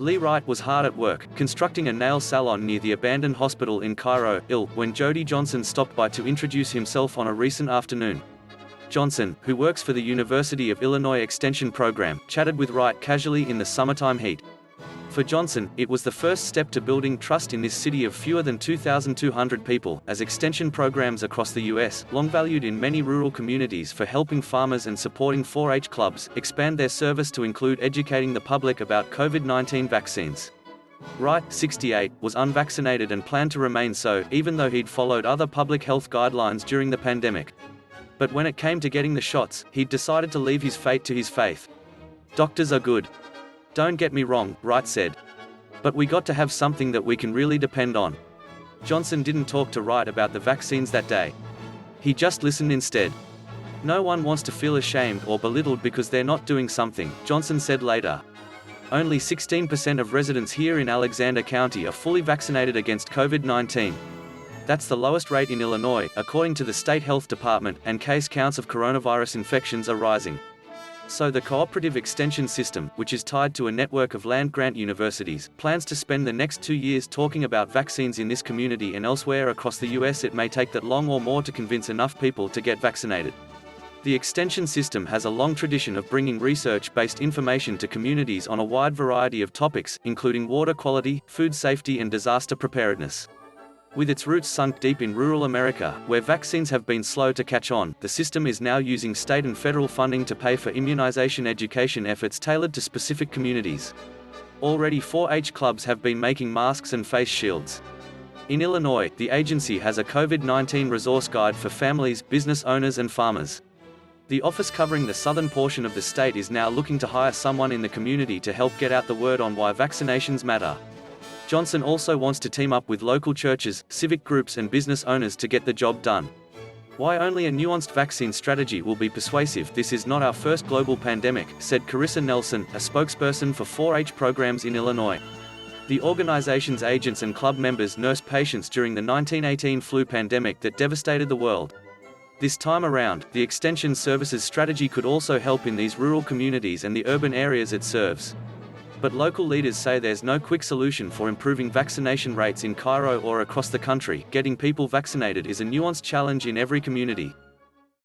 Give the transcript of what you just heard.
Wright was hard at work, constructing a nail salon near the abandoned hospital in Cairo, when Jody Johnson stopped by to introduce himself on a recent afternoon. Johnson, who works for the University of Illinois Extension program, chatted with Wright casually in the summertime heat. For Johnson, it was the first step to building trust in this city of fewer than 2,200 people, as extension programs across the U.S., long valued in many rural communities for helping farmers and supporting 4-H clubs, expand their service to include educating the public about COVID-19 vaccines. Wright, 68, was unvaccinated and planned to remain so, even though he'd followed other public health guidelines during the pandemic. But when it came to getting the shots, he'd decided to leave his fate to his faith. "Doctors are good. Don't get me wrong," Wright said. "But we got to have something that we can really depend on." Johnson didn't talk to Wright about the vaccines that day. He just listened instead. "No one wants to feel ashamed or belittled because they're not doing something," Johnson said later. "Only 16% of residents here in Alexander County are fully vaccinated against COVID-19. That's the lowest rate in Illinois, according to the state health department, and case counts of coronavirus infections are rising." So the Cooperative Extension System, which is tied to a network of land-grant universities, plans to spend the next 2 years talking about vaccines in this community and elsewhere across the U.S. It may take that long or more to convince enough people to get vaccinated. The Extension System has a long tradition of bringing research-based information to communities on a wide variety of topics, including water quality, food safety and disaster preparedness. With its roots sunk deep in rural America, where vaccines have been slow to catch on, the system is now using state and federal funding to pay for immunization education efforts tailored to specific communities. Already 4-H clubs have been making masks and face shields. In Illinois, the agency has a COVID-19 resource guide for families, business owners and farmers. The office covering the southern portion of the state is now looking to hire someone in the community to help get out the word on why vaccinations matter. Johnson also wants to team up with local churches, civic groups and business owners to get the job done. "Why only a nuanced vaccine strategy will be persuasive. This is not our first global pandemic," said Carissa Nelson, a spokesperson for 4-H programs in Illinois. The organization's agents and club members nursed patients during the 1918 flu pandemic that devastated the world. This time around, the Extension Services strategy could also help in these rural communities and the urban areas it serves. But local leaders say there's no quick solution for improving vaccination rates in Cairo or across the country. Getting people vaccinated is a nuanced challenge in every community.